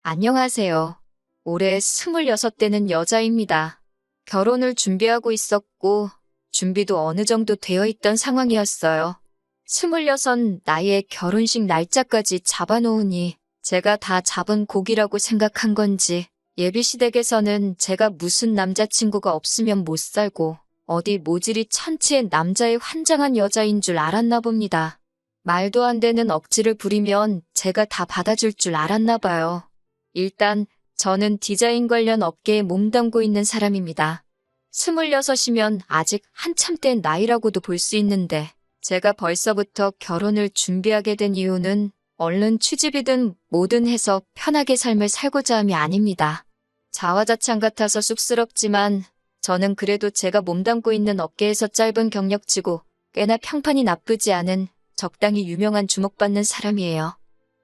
안녕하세요. 올해 26 되는 여자입니다. 결혼을 준비하고 있었고, 준비도 어느 정도 되어 있던 상황이었어요. 26 나이에 결혼식 날짜까지 잡아놓으니 제가 다 잡은 고기라고 생각한 건지 예비시댁에서는 제가 무슨 남자친구가 없으면 못 살고 어디 모질이 천치의 남자의 환장한 여자인 줄 알았나 봅니다. 말도 안 되는 억지를 부리면 제가 다 받아줄 줄 알았나 봐요. 일단 저는 디자인 관련 업계에 몸담고 있는 사람입니다. 26이면 아직 한참 된 나이라고도 볼 수 있는데 제가 벌써부터 결혼을 준비하게 된 이유는 얼른 취직이든 뭐든 해서 편하게 삶을 살고자 함이 아닙니다. 자화자찬 같아서 쑥스럽지만 저는 그래도 제가 몸담고 있는 업계에서 짧은 경력치고 꽤나 평판이 나쁘지 않은 적당히 유명한 주목받는 사람이에요.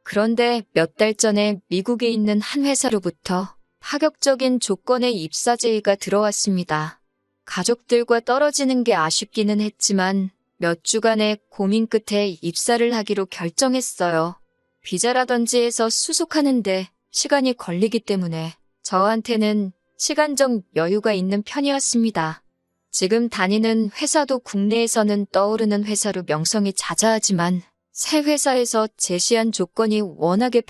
그런데 몇 달 전에 미국에 있는 한 회사로부터 파격적인 조건의 입사 제의가 들어왔습니다. 가족들과 떨어지는 게 아쉽기는 했지만 몇 주간의 고민 끝에 입사를 하기로 결정했어요. 비자라든지 해서 수속하는데 시간이 걸리기 때문에 저한테는 시간적 여유가 있는 편이었습니다. 지금 다니는 회사도 국내에서는 떠오르는 회사로 명성이 자자하지만 새 회사에서 제시한 조건이 워낙에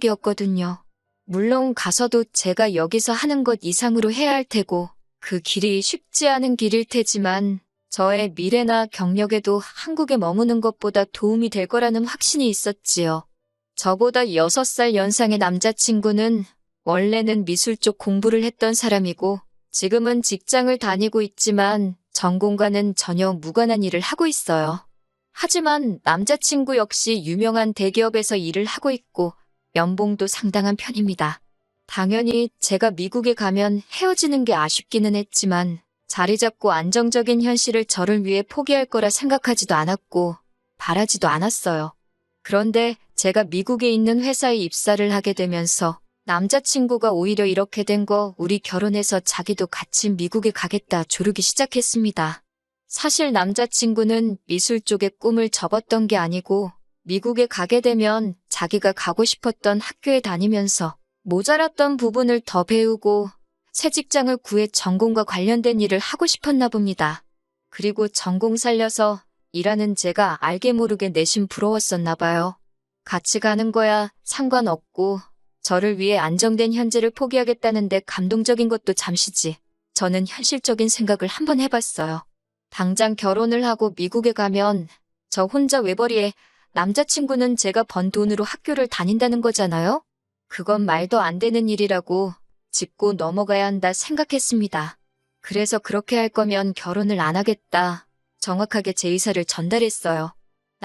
파격적이었거든요. 물론 가서도 제가 여기서 하는 것 이상으로 해야 할 테고 그 길이 쉽지 않은 길일 테지만 저의 미래나 경력에도 한국에 머무는 것보다 도움이 될 거라는 확신이 있었지요. 저보다 6살 연상의 남자친구는 원래는 미술 쪽 공부를 했던 사람이고 지금은 직장을 다니고 있지만 전공과는 전혀 무관한 일을 하고 있어요. 하지만 남자친구 역시 유명한 대기업에서 일을 하고 있고 연봉도 상당한 편입니다. 당연히 제가 미국에 가면 헤어지는 게 아쉽기는 했지만 자리 잡고 안정적인 현실을 저를 위해 포기할 거라 생각하지도 않았고 바라지도 않았어요. 그런데 제가 미국에 있는 회사에 입사를 하게 되면서 남자친구가 오히려 이렇게 된 거 우리 결혼해서 자기도 같이 미국에 가겠다 조르기 시작했습니다. 사실 남자친구는 미술 쪽에 꿈을 접었던 게 아니고 미국에 가게 되면 자기가 가고 싶었던 학교에 다니면서 모자랐던 부분을 더 배우고 새 직장을 구해 전공과 관련된 일을 하고 싶었나 봅니다. 그리고 전공 살려서 일하는 제가 알게 모르게 내심 부러웠었나 봐요. 같이 가는 거야 상관없고 저를 위해 안정된 현재를 포기하겠다는데 감동적인 것도 잠시지. 저는 현실적인 생각을 한번 해봤어요. 당장 결혼을 하고 미국에 가면 저 혼자 외벌이에 남자친구는 제가 번 돈으로 학교를 다닌다는 거잖아요? 그건 말도 안 되는 일이라고 짚고 넘어가야 한다 생각했습니다. 그래서 그렇게 할 거면 결혼을 안 하겠다. 정확하게 제 의사를 전달했어요.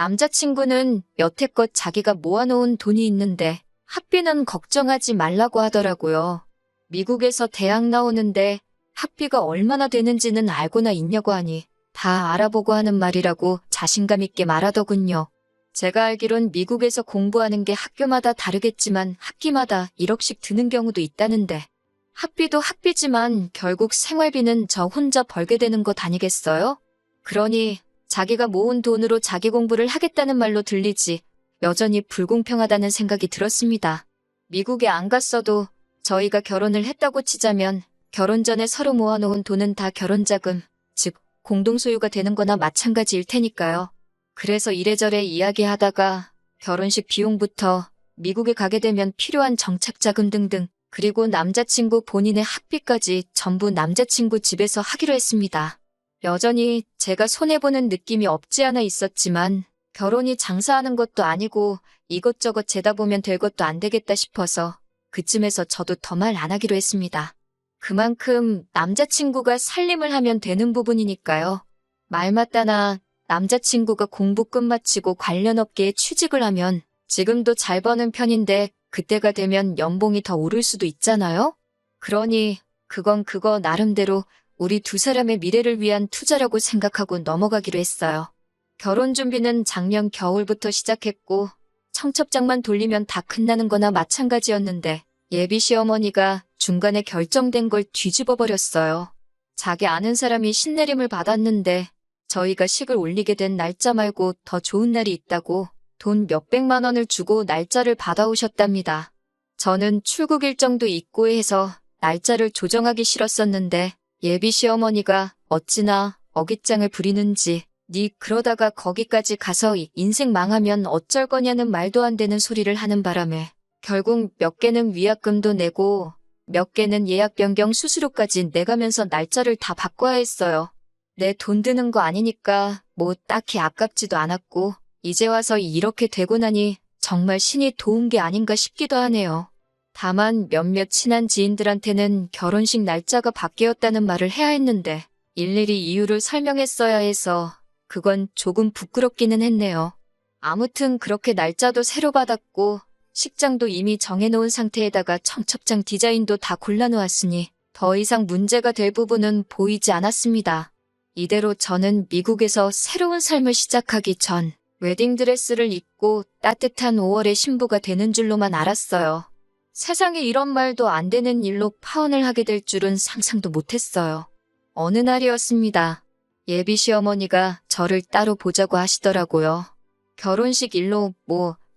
남자친구는 여태껏 자기가 모아놓은 돈이 있는데 학비는 걱정하지 말라고 하더라고요. 미국에서 대학 나오는데 학비가 얼마나 되는지는 알고나 있냐고 하니 다 알아보고 하는 말이라고 자신감 있게 말하더군요. 제가 알기론 미국에서 공부하는 게 학교마다 다르겠지만 학기마다 1억씩 드는 경우도 있다는데 학비도 학비지만 결국 생활비는 저 혼자 벌게 되는 것 아니겠어요? 그러니 자기가 모은 돈으로 자기 공부를 하겠다는 말로 들리지 여전히 불공평하다는 생각이 들었습니다. 미국에 안 갔어도 저희가 결혼을 했다고 치자면 결혼 전에 서로 모아놓은 돈은 다 결혼자금, 즉 공동소유가 되는 거나 마찬가지일 테니까요. 그래서 이래저래 이야기하다가 결혼식 비용부터 미국에 가게 되면 필요한 정착자금 등등 그리고 남자친구 본인의 학비까지 전부 남자친구 집에서 하기로 했습니다. 여전히 제가 손해보는 느낌이 없지 않아 있었지만 결혼이 장사하는 것도 아니고 이것저것 재다 보면 될 것도 안 되겠다 싶어서 그쯤에서 저도 더 말 안 하기로 했습니다. 그만큼 남자친구가 살림을 하면 되는 부분이니까요. 말 맞다나 남자친구가 공부 끝마치고 관련 업계에 취직을 하면 지금도 잘 버는 편인데 그때가 되면 연봉이 더 오를 수도 있잖아요? 그러니 그건 그거 나름대로 우리 두 사람의 미래를 위한 투자라고 생각하고 넘어가기로 했어요. 결혼 준비는 작년 겨울부터 시작했고 청첩장만 돌리면 다 끝나는 거나 마찬가지였는데 예비 시어머니가 중간에 결정된 걸 뒤집어 버렸어요. 자기 아는 사람이 신내림을 받았는데 저희가 식을 올리게 된 날짜 말고 더 좋은 날이 있다고 돈 몇백만 원을 주고 날짜를 받아오셨답니다. 저는 출국 일정도 있고 해서 날짜를 조정하기 싫었었는데 예비 시어머니가 어찌나 어깃장을 부리는지 니 그러다가 거기까지 가서 인생 망하면 어쩔 거냐는 말도 안 되는 소리를 하는 바람에 결국 몇 개는 위약금도 내고 몇 개는 예약 변경 수수료까지 내가면서 날짜를 다 바꿔야 했어요. 내 돈 드는 거 아니니까 뭐 딱히 아깝지도 않았고 이제 와서 이렇게 되고 나니 정말 신이 도운 게 아닌가 싶기도 하네요. 다만 몇몇 친한 지인들한테는 결혼식 날짜가 바뀌었다는 말을 해야 했는데 일일이 이유를 설명했어야 해서 그건 조금 부끄럽기는 했네요. 아무튼 그렇게 날짜도 새로 받았고 식장도 이미 정해놓은 상태에다가 청첩장 디자인도 다 골라놓았으니 더 이상 문제가 될 부분은 보이지 않았습니다. 이대로 저는 미국에서 새로운 삶을 시작하기 전 웨딩드레스를 입고 따뜻한 5월의 신부가 되는 줄로만 알았어요. 세상에 이런 말도 안 되는 일로 파혼을 하게 될 줄은 상상도 못했어요. 어느 날이었습니다. 예비 시어머니가 저를 따로 보자고 하시더라고요. 결혼식 일로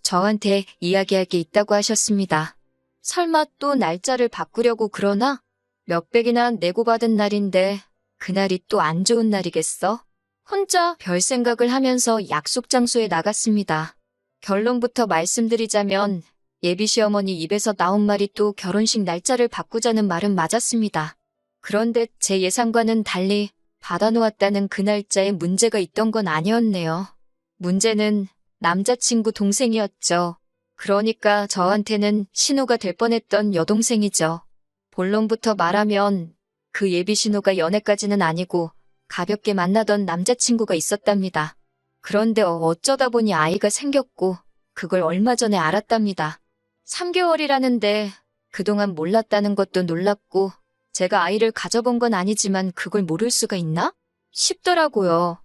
저한테 이야기할 게 있다고 하셨습니다. 설마 또 날짜를 바꾸려고 그러나? 몇백이나 내고 받은 날인데 그날이 또 안 좋은 날이겠어? 혼자 별 생각을 하면서 약속 장소에 나갔습니다. 결론부터 말씀드리자면 예비 시어머니 입에서 나온 말이 또 결혼식 날짜를 바꾸자는 말은 맞았습니다. 그런데 제 예상과는 달리 받아놓았다는 그 날짜에 문제가 있던 건 아니었네요. 문제는 남자친구 동생이었죠. 그러니까 저한테는 신호가 될 뻔했던 여동생이죠. 본론부터 말하면 그 예비 신호가 연애까지는 아니고 가볍게 만나던 남자친구가 있었답니다. 그런데 어쩌다 보니 아이가 생겼고 그걸 얼마 전에 알았답니다. 3개월이라는데 그동안 몰랐다는 것도 놀랍고 제가 아이를 가져본 건 아니지만 그걸 모를 수가 있나? 싶더라고요.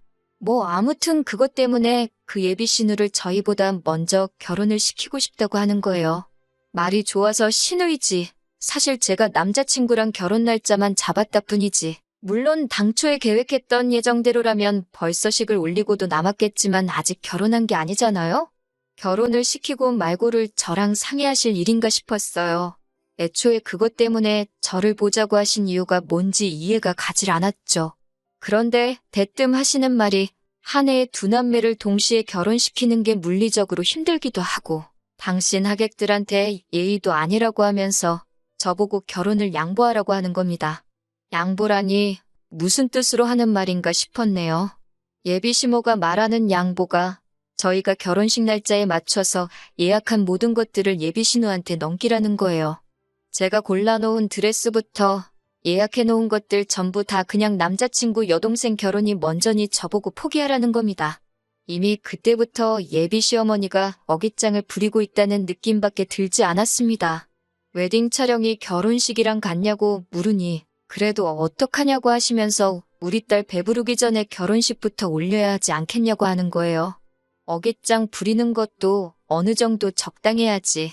아무튼 그것 때문에 그 예비 신우를 저희보다 먼저 결혼을 시키고 싶다고 하는 거예요. 말이 좋아서 신우이지. 사실 제가 남자친구랑 결혼 날짜만 잡았다 뿐이지. 물론 당초에 계획했던 예정대로라면 벌써 식을 올리고도 남았겠지만 아직 결혼한 게 아니잖아요? 결혼을 시키고 말고를 저랑 상의하실 일인가 싶었어요. 애초에 그것 때문에 저를 보자고 하신 이유가 뭔지 이해가 가질 않았죠. 그런데 대뜸 하시는 말이 한 해에 두 남매를 동시에 결혼시키는 게 물리적으로 힘들기도 하고 당신 하객들한테 예의도 아니라고 하면서 저보고 결혼을 양보하라고 하는 겁니다. 양보라니 무슨 뜻으로 하는 말인가 싶었네요. 예비 시모가 말하는 양보가 저희가 결혼식 날짜에 맞춰서 예약한 모든 것들을 예비 신우한테 넘기라는 거예요. 제가 골라놓은 드레스부터 예약해놓은 것들 전부 다 그냥 남자친구 여동생 결혼이 먼저니 저보고 포기하라는 겁니다. 이미 그때부터 예비 시어머니가 어깃장을 부리고 있다는 느낌밖에 들지 않았습니다. 웨딩 촬영이 결혼식이랑 같냐고 물으니 그래도 어떡하냐고 하시면서 우리 딸 배부르기 전에 결혼식부터 올려야 하지 않겠냐고 하는 거예요. 어깃장 부리는 것도 어느 정도 적당해야지.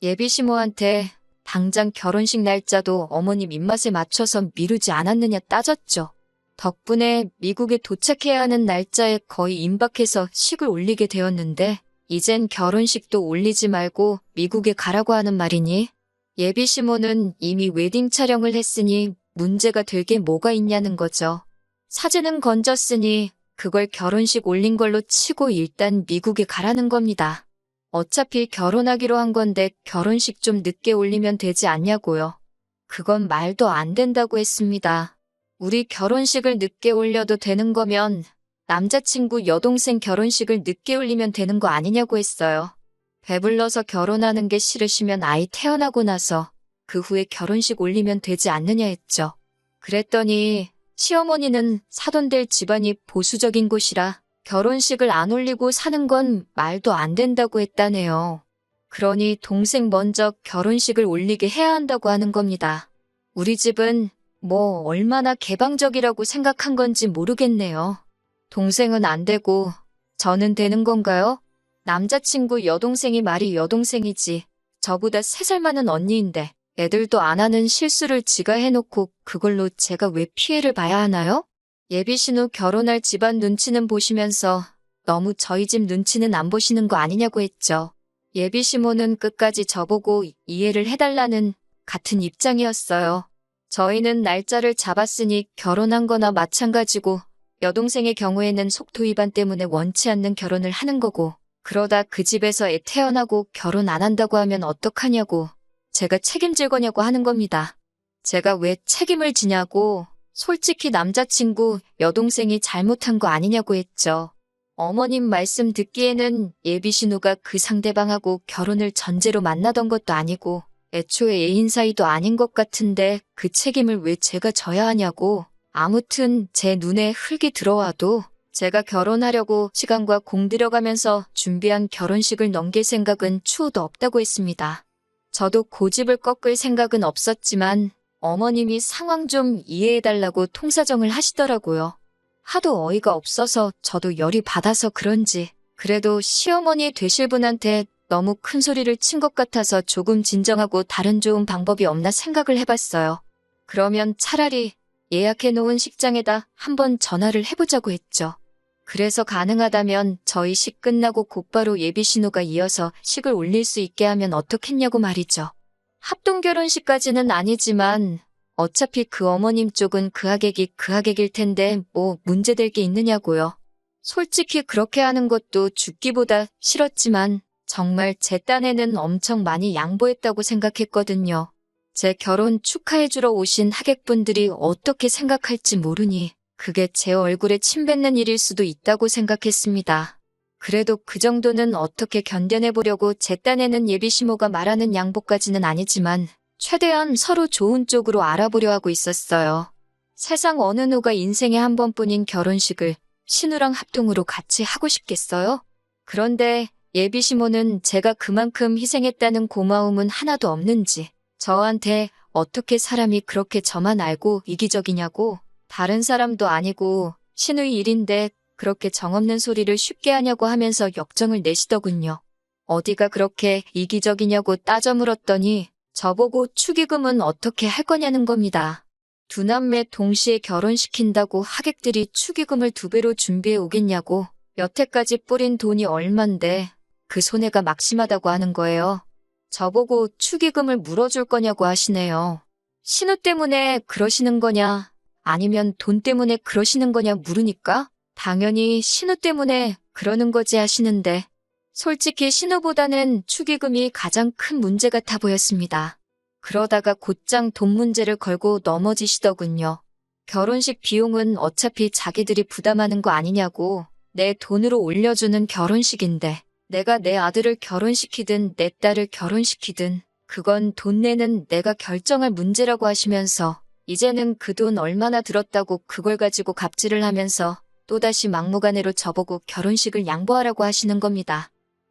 예비 시모한테 당장 결혼식 날짜도 어머님 입맛에 맞춰서 미루지 않았느냐 따졌죠. 덕분에 미국에 도착해야 하는 날짜에 거의 임박해서 식을 올리게 되었는데 이젠 결혼식도 올리지 말고 미국에 가라고 하는 말이니? 예비 시모는 이미 웨딩 촬영을 했으니 문제가 될 게 뭐가 있냐는 거죠. 사진은 건졌으니 그걸 결혼식 올린 걸로 치고 일단 미국에 가라는 겁니다. 어차피 결혼하기로 한 건데 결혼식 좀 늦게 올리면 되지 않냐고요. 그건 말도 안 된다고 했습니다. 우리 결혼식을 늦게 올려도 되는 거면 남자친구 여동생 결혼식을 늦게 올리면 되는 거 아니냐고 했어요. 배불러서 결혼하는 게 싫으시면 아이 태어나고 나서 그 후에 결혼식 올리면 되지 않느냐 했죠. 그랬더니 시어머니는 사돈들 집안이 보수적인 곳이라 결혼식을 안 올리고 사는 건 말도 안 된다고 했다네요. 그러니 동생 먼저 결혼식을 올리게 해야 한다고 하는 겁니다. 우리 집은 얼마나 개방적이라고 생각한 건지 모르겠네요. 동생은 안 되고 저는 되는 건가요? 남자친구 여동생이 말이 여동생이지. 저보다 3살 많은 언니인데 애들도 안 하는 실수를 지가 해놓고 그걸로 제가 왜 피해를 봐야 하나요? 예비 신우 결혼할 집안 눈치는 보시면서 너무 저희 집 눈치는 안 보시는 거 아니냐고 했죠. 예비 시모는 끝까지 저보고 이해를 해달라는 같은 입장이었어요. 저희는 날짜를 잡았으니 결혼한 거나 마찬가지고 여동생의 경우에는 속도 위반 때문에 원치 않는 결혼을 하는 거고 그러다 그 집에서 애 태어나고 결혼 안 한다고 하면 어떡하냐고 제가 책임질 거냐고 하는 겁니다. 제가 왜 책임을 지냐고 솔직히 남자친구 여동생이 잘못한 거 아니냐고 했죠. 어머님 말씀 듣기에는 예비 신우가 그 상대방하고 결혼을 전제로 만나던 것도 아니고 애초에 애인 사이도 아닌 것 같은데 그 책임을 왜 제가 져야 하냐고. 아무튼 제 눈에 흙이 들어와도 제가 결혼하려고 시간과 공 들여가면서 준비한 결혼식을 넘길 생각은 추호도 없다고 했습니다. 저도 고집을 꺾을 생각은 없었지만 어머님이 상황 좀 이해해달라고 통사정을 하시더라고요. 하도 어이가 없어서 저도 열이 받아서 그런지 그래도 시어머니 되실 분한테 너무 큰 소리를 친 것 같아서 조금 진정하고 다른 좋은 방법이 없나 생각을 해봤어요. 그러면 차라리 예약해놓은 식장에다 한번 전화를 해보자고 했죠. 그래서 가능하다면 저희 식 끝나고 곧바로 예비 신호가 이어서 식을 올릴 수 있게 하면 어떻겠냐고 말이죠. 합동 결혼식까지는 아니지만 어차피 그 어머님 쪽은 그 하객이 그 하객일 텐데 뭐 문제될 게 있느냐고요. 솔직히 그렇게 하는 것도 죽기보다 싫었지만 정말 제 딴에는 엄청 많이 양보했다고 생각했거든요. 제 결혼 축하해주러 오신 하객분들이 어떻게 생각할지 모르니 그게 제 얼굴에 침 뱉는 일일 수도 있다고 생각했습니다. 그래도 그 정도는 어떻게 견뎌내보려고 제 딴에는 예비 시모가 말하는 양보까지는 아니지만 최대한 서로 좋은 쪽으로 알아보려 하고 있었어요. 세상 어느 누가 인생에 한 번뿐인 결혼식을 신우랑 합동으로 같이 하고 싶겠어요? 그런데 예비 시모는 제가 그만큼 희생했다는 고마움은 하나도 없는지 저한테 어떻게 사람이 그렇게 저만 알고 이기적이냐고 다른 사람도 아니고 신우의 일인데 그렇게 정없는 소리를 쉽게 하냐고 하면서 역정을 내시더군요. 어디가 그렇게 이기적이냐고 따져 물었더니 저보고 축의금은 어떻게 할 거냐는 겁니다. 두 남매 동시에 결혼시킨다고 하객들이 축의금을 2배로 준비해 오겠냐고 여태까지 뿌린 돈이 얼만데 그 손해가 막심하다고 하는 거예요. 저보고 축의금을 물어줄 거냐고 하시네요. 신우 때문에 그러시는 거냐 아니면 돈 때문에 그러시는 거냐 물으니까 당연히 신우 때문에 그러는 거지 하시는데 솔직히 신우보다는 축의금이 가장 큰 문제 같아 보였습니다. 그러다가 곧장 돈 문제를 걸고 넘어지시더군요. 결혼식 비용은 어차피 자기들이 부담하는 거 아니냐고 내 돈으로 올려주는 결혼식인데 내가 내 아들을 결혼시키든 내 딸을 결혼시키든 그건 돈 내는 내가 결정할 문제라고 하시면서 이제는 그 돈 얼마나 들었다고 그걸 가지고 갑질을 하면서 또다시 막무가내로 저보고 결혼식을 양보하라고 하시는 겁니다.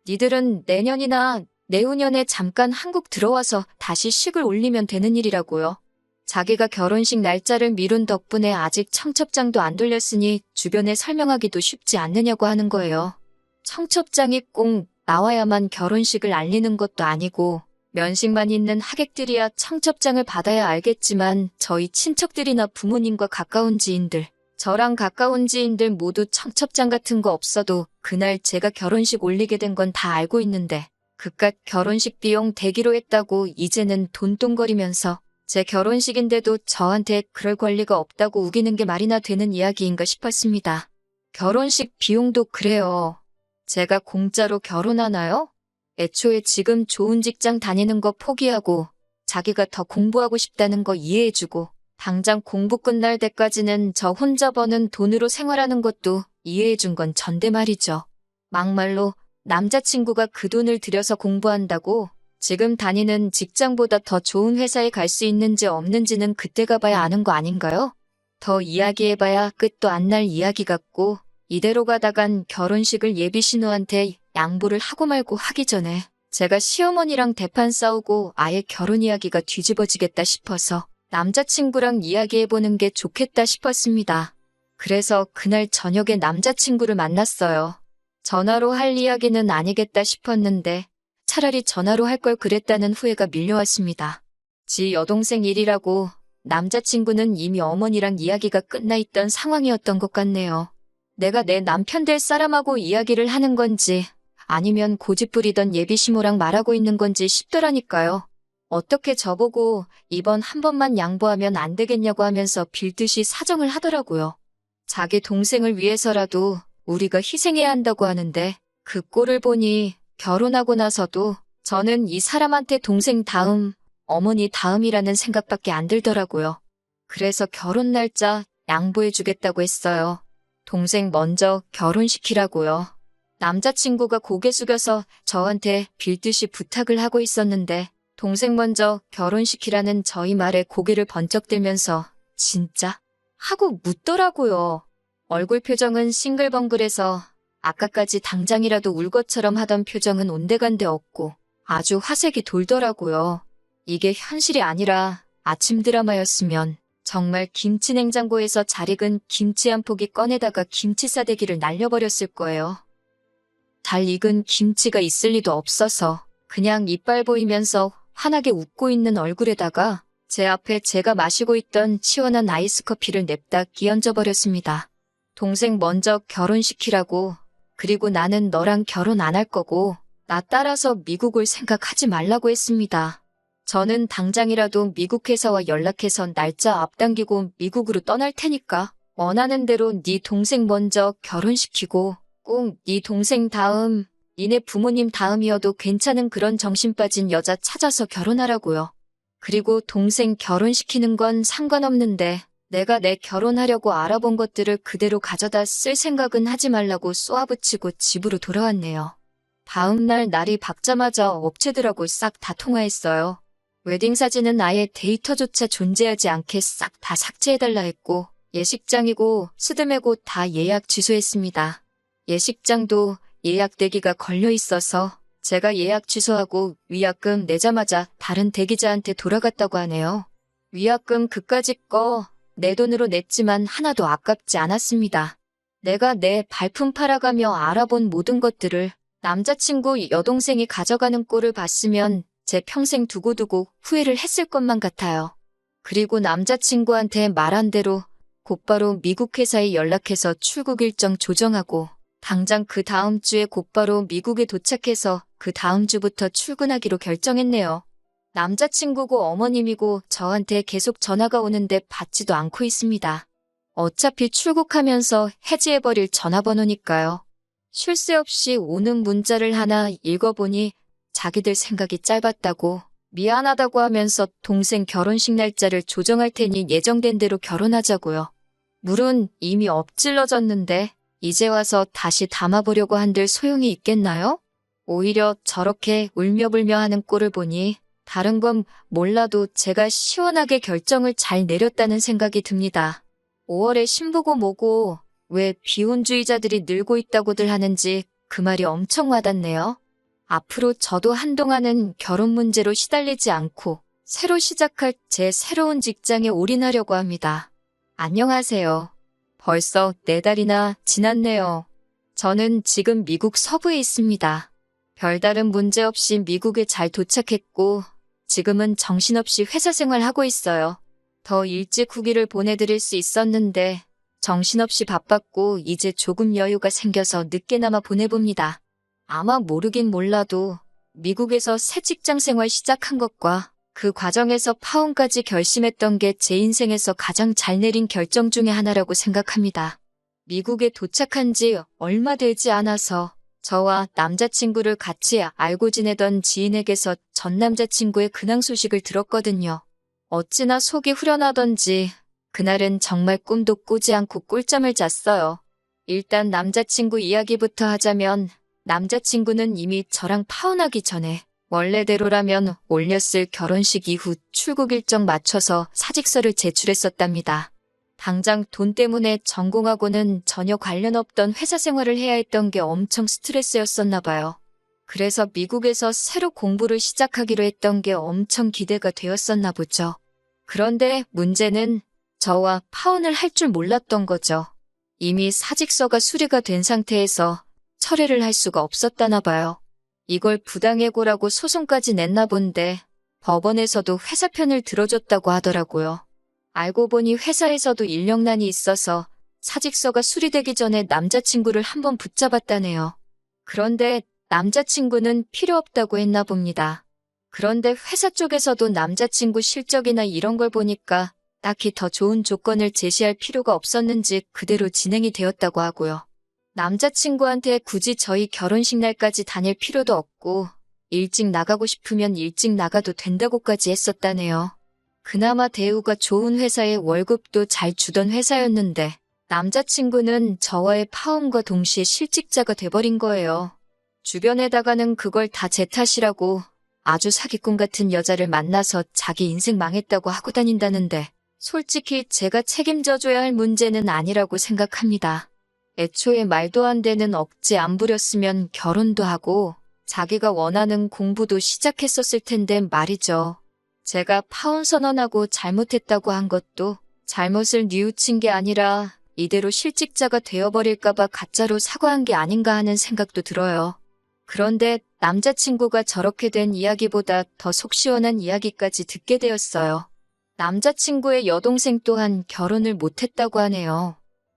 니들은 내년이나 내후년에 잠깐 한국 들어와서 다시 식을 올리면 되는 일이라고요. 자기가 결혼식 날짜를 미룬 덕분에 아직 청첩장도 안 돌렸으니 주변에 설명하기도 쉽지 않느냐고 하는 거예요. 청첩장이 꼭 나와야만 결혼식을 알리는 것도 아니고 면식만 있는 하객들이야 청첩장을 받아야 알겠지만 저희 친척들이나 부모님과 가까운 지인들, 저랑 가까운 지인들 모두 청첩장 같은 거 없어도 그날 제가 결혼식 올리게 된 건 다 알고 있는데 그깟 결혼식 비용 대기로 했다고 이제는 돈돈거리면서 제 결혼식인데도 저한테 그럴 권리가 없다고 우기는 게 말이나 되는 이야기인가 싶었습니다. 결혼식 비용도 그래요. 제가 공짜로 결혼하나요? 애초에 지금 좋은 직장 다니는 거 포기하고 자기가 더 공부하고 싶다는 거 이해해주고 당장 공부 끝날 때까지는 저 혼자 버는 돈으로 생활하는 것도 이해해준 건 전데 말이죠. 막말로 남자친구가 그 돈을 들여서 공부한다고 지금 다니는 직장보다 더 좋은 회사에 갈 수 있는지 없는지는 그때 가봐야 아는 거 아닌가요? 더 이야기해봐야 끝도 안 날 이야기 같고 이대로 가다간 결혼식을 예비 신우한테 양보를 하고 말고 하기 전에 제가 시어머니랑 대판 싸우고 아예 결혼 이야기가 뒤집어지겠다 싶어서 남자친구랑 이야기해보는 게 좋겠다 싶었습니다. 그래서 그날 저녁에 남자친구를 만났어요. 전화로 할 이야기는 아니겠다 싶었는데 차라리 전화로 할 걸 그랬다는 후회가 밀려왔습니다. 지 여동생 일이라고 남자친구는 이미 어머니랑 이야기가 끝나 있던 상황이었던 것 같네요. 내가 내 남편 될 사람하고 이야기를 하는 건지 아니면 고집부리던 예비시모랑 말하고 있는 건지 싶더라니까요. 어떻게 저보고 이번 한 번만 양보하면 안 되겠냐고 하면서 빌듯이 사정을 하더라고요. 자기 동생을 위해서라도 우리가 희생해야 한다고 하는데 그 꼴을 보니 결혼하고 나서도 저는 이 사람한테 동생 다음, 어머니 다음이라는 생각밖에 안 들더라고요. 그래서 결혼 날짜 양보해주겠다고 했어요. 동생 먼저 결혼시키라고요. 남자친구가 고개 숙여서 저한테 빌듯이 부탁을 하고 있었는데 동생 먼저 결혼시키라는 저희 말에 고개를 번쩍 들면서 진짜? 하고 묻더라고요. 얼굴 표정은 싱글벙글해서 아까까지 당장이라도 울 것처럼 하던 표정은 온데간데 없고 아주 화색이 돌더라고요. 이게 현실이 아니라 아침 드라마였으면 정말 김치 냉장고에서 잘 익은 김치 한 포기 꺼내다가 김치 싸대기를 날려버렸을 거예요. 잘 익은 김치가 있을 리도 없어서 그냥 이빨 보이면서 환하게 웃고 있는 얼굴에다가 제 앞에 제가 마시고 있던 시원한 아이스 커피를 냅다 끼얹어 버렸습니다. 동생 먼저 결혼시키라고, 그리고 나는 너랑 결혼 안 할 거고 나 따라서 미국 올 생각하지 말라고 했습니다. 저는 당장이라도 미국 회사와 연락해서 날짜 앞당기고 미국으로 떠날 테니까 원하는 대로 네 동생 먼저 결혼시키고 꼭 네 동생 다음, 니네 부모님 다음이어도 괜찮은 그런 정신 빠진 여자 찾아서 결혼하라고요. 그리고 동생 결혼시키는 건 상관없는데 내가 내 결혼하려고 알아본 것들을 그대로 가져다 쓸 생각은 하지 말라고 쏘아붙이고 집으로 돌아왔네요. 다음 날 날이 밝자마자 업체들하고 싹 다 통화했어요. 웨딩 사진은 아예 데이터조차 존재하지 않게 싹 다 삭제해달라 했고 예식장이고 스드메고 다 예약 취소했습니다. 예식장도 예약 대기가 걸려 있어서 제가 예약 취소하고 위약금 내자마자 다른 대기자한테 돌아갔다고 하네요. 위약금 그까짓 거 내 돈으로 냈지만 하나도 아깝지 않았습니다. 내가 내 발품 팔아가며 알아본 모든 것들을 남자친구 여동생이 가져가는 꼴을 봤으면 제 평생 두고두고 후회를 했을 것만 같아요. 그리고 남자친구한테 말한 대로 곧바로 미국 회사에 연락해서 출국 일정 조정하고 당장 그 다음 주에 곧바로 미국에 도착해서 그 다음 주부터 출근하기로 결정했네요. 남자친구고 어머님이고 저한테 계속 전화가 오는데 받지도 않고 있습니다. 어차피 출국하면서 해지해버릴 전화번호니까요. 쉴 새 없이 오는 문자를 하나 읽어보니 자기들 생각이 짧았다고 미안하다고 하면서 동생 결혼식 날짜를 조정할 테니 예정된 대로 결혼하자고요. 물은 이미 엎질러졌는데 이제 와서 다시 담아보려고 한들 소용이 있겠나요? 오히려 저렇게 울며불며 하는 꼴을 보니 다른 건 몰라도 제가 시원하게 결정을 잘 내렸다는 생각이 듭니다. 5월에 신보고 뭐고 왜 비혼주의자들이 늘고 있다고들 하는지 그 말이 엄청 와닿네요. 앞으로 저도 한동안은 결혼 문제로 시달리지 않고 새로 시작할 제 새로운 직장에 올인하려고 합니다. 안녕하세요. 벌써 4달이나 지났네요. 저는 지금 미국 서부에 있습니다. 별다른 문제 없이 미국에 잘 도착했고 지금은 정신없이 회사 생활하고 있어요. 더 일찍 후기를 보내드릴 수 있었는데 정신없이 바빴고 이제 조금 여유가 생겨서 늦게나마 보내봅니다. 아마 모르긴 몰라도 미국에서 새 직장 생활 시작한 것과 그 과정에서 파혼까지 결심했던 게 제 인생에서 가장 잘 내린 결정 중에 하나라고 생각합니다. 미국에 도착한 지 얼마 되지 않아서 저와 남자친구를 같이 알고 지내던 지인에게서 전 남자친구의 근황 소식을 들었거든요. 어찌나 속이 후련하던지 그날은 정말 꿈도 꾸지 않고 꿀잠을 잤어요. 일단 남자친구 이야기부터 하자면 남자친구는 이미 저랑 파혼하기 전에 원래대로라면 올렸을 결혼식 이후 출국 일정 맞춰서 사직서를 제출했었답니다. 당장 돈 때문에 전공하고는 전혀 관련 없던 회사 생활을 해야 했던 게 엄청 스트레스였었나 봐요. 그래서 미국에서 새로 공부를 시작하기로 했던 게 엄청 기대가 되었었나 보죠. 그런데 문제는 저와 파혼을 할 줄 몰랐던 거죠. 이미 사직서가 수리가 된 상태에서 철회를 할 수가 없었다나 봐요. 이걸 부당해고라고 소송까지 냈나 본데 법원에서도 회사 편을 들어줬다고 하더라고요. 알고 보니 회사에서도 인력난이 있어서 사직서가 수리되기 전에 남자친구를 한번 붙잡았다네요. 그런데 남자친구는 필요 없다고 했나 봅니다. 그런데 회사 쪽에서도 남자친구 실적이나 이런 걸 보니까 딱히 더 좋은 조건을 제시할 필요가 없었는지 그대로 진행이 되었다고 하고요. 남자친구한테 굳이 저희 결혼식 날까지 다닐 필요도 없고 일찍 나가고 싶으면 일찍 나가도 된다고까지 했었다네요. 그나마 대우가 좋은 회사에 월급도 잘 주던 회사였는데 남자친구는 저와의 파혼과 동시에 실직자가 돼버린 거예요. 주변에다가는 그걸 다 제 탓이라고 아주 사기꾼 같은 여자를 만나서 자기 인생 망했다고 하고 다닌다는데 솔직히 제가 책임져줘야 할 문제는 아니라고 생각합니다. 애초에 말도 안 되는 억지 안 부렸으면 결혼도 하고 자기가 원하는 공부도 시작했었을 텐데 말이죠. 제가 파혼 선언하고 잘못했다고 한 것도 잘못을 뉘우친 게 아니라 이대로 실직자가 되어버릴까봐 가짜로 사과한 게 아닌가 하는 생각도 들어요. 그런데 남자친구가 저렇게 된 이야기보다 더 속 시원한 이야기까지 듣게 되었어요. 남자친구의 여동생 또한 결혼을 못했다고 하네요.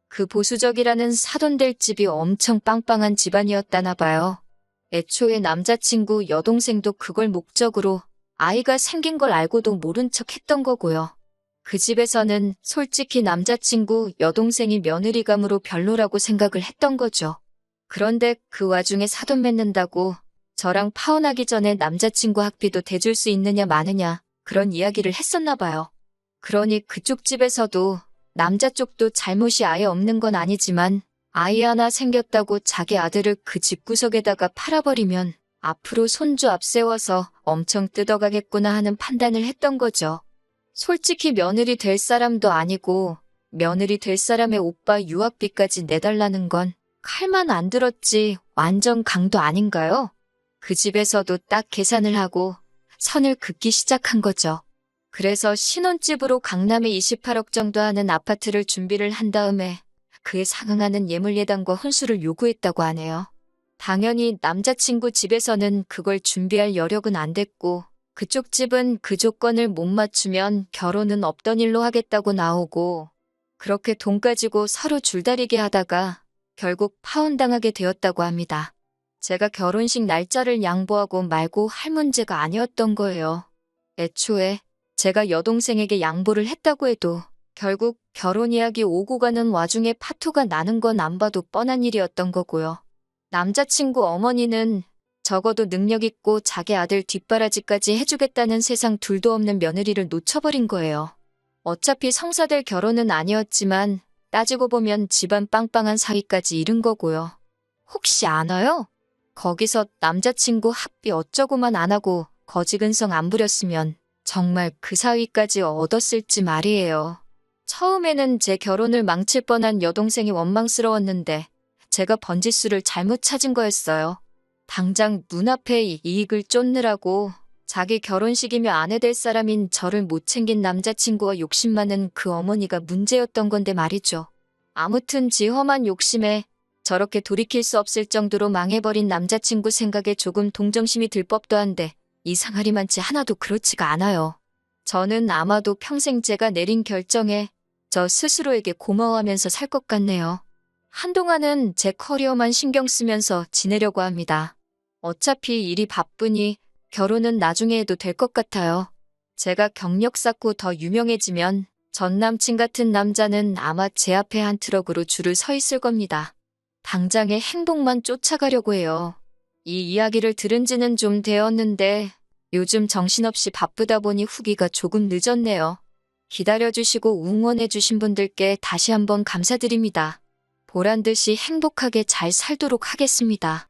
그 보수적이라는 사돈될 집이 엄청 빵빵한 집안이었다나 봐요. 애초에 남자친구 여동생도 그걸 목적으로 아이가 생긴 걸 알고도 모른 척 했던 거고요. 그 집에서는 솔직히 남자친구 여동생이 며느리감으로 별로라고 생각을 했던 거죠. 그런데 그 와중에 사돈 맺는다고 저랑 파혼하기 전에 남자친구 학비도 대줄 수 있느냐 마느냐 그런 이야기를 했었나 봐요. 그러니 그쪽 집에서도 남자 쪽도 잘못이 아예 없는 건 아니지만 아이 하나 생겼다고 자기 아들을 그 집구석에다가 팔아버리면 앞으로 손주 앞세워서 엄청 뜯어가겠구나 하는 판단을 했던 거죠. 솔직히 며느리 될 사람도 아니고 며느리 될 사람의 오빠 유학비까지 내달라는 건 칼만 안 들었지 완전 강도 아닌가요? 그 집에서도 딱 계산을 하고 선을 긋기 시작한 거죠. 그래서 신혼집으로 강남에 28억 정도 하는 아파트를 준비를 한 다음에 그에 상응하는 예물예단과 혼수를 요구했다고 하네요. 당연히 남자친구 집에서는 그걸 준비할 여력은 안 됐고 그쪽 집은 그 조건을 못 맞추면 결혼은 없던 일로 하겠다고 나오고 그렇게 돈 가지고 서로 줄다리기 하다가 결국 파혼당하게 되었다고 합니다. 제가 결혼식 날짜를 양보하고 말고 할 문제가 아니었던 거예요. 애초에 제가 여동생에게 양보를 했다고 해도 결국 결혼 이야기 오고 가는 와중에 파토가 나는 건 안 봐도 뻔한 일이었던 거고요. 남자친구 어머니는 적어도 능력 있고 자기 아들 뒷바라지까지 해주겠다는 세상 둘도 없는 며느리를 놓쳐버린 거예요. 어차피 성사될 결혼은 아니었지만 따지고 보면 집안 빵빵한 사위까지 잃은 거고요. 혹시 아나요? 거기서 남자친구 학비 어쩌고만 안 하고 거지근성 안 부렸으면 정말 그 사위까지 얻었을지 말이에요. 처음에는 제 결혼을 망칠 뻔한 여동생이 원망스러웠는데 제가 번지수를 잘못 찾은 거였어요. 당장 눈앞에 이익을 쫓느라고 자기 결혼식이며 아내 될 사람인 저를 못 챙긴 남자친구와 욕심 많은 그 어머니가 문제였던 건데 말이죠. 아무튼 지 험한 욕심에 저렇게 돌이킬 수 없을 정도로 망해버린 남자친구 생각에 조금 동정심이 들 법도 한데 이상하리만치 하나도 그렇지가 않아요. 저는 아마도 평생 제가 내린 결정에 저 스스로에게 고마워하면서 살 것 같네요. 한동안은 제 커리어만 신경 쓰면서 지내려고 합니다. 어차피 일이 바쁘니 결혼은 나중에 해도 될 것 같아요. 제가 경력 쌓고 더 유명해지면 전 남친 같은 남자는 아마 제 앞에 한 트럭으로 줄을 서 있을 겁니다. 당장의 행복만 쫓아가려고 해요. 이 이야기를 들은 지는 좀 되었는데 요즘 정신없이 바쁘다 보니 후기가 조금 늦었네요. 기다려주시고 응원해주신 분들께 다시 한번 감사드립니다. 보란듯이 행복하게 잘 살도록 하겠습니다.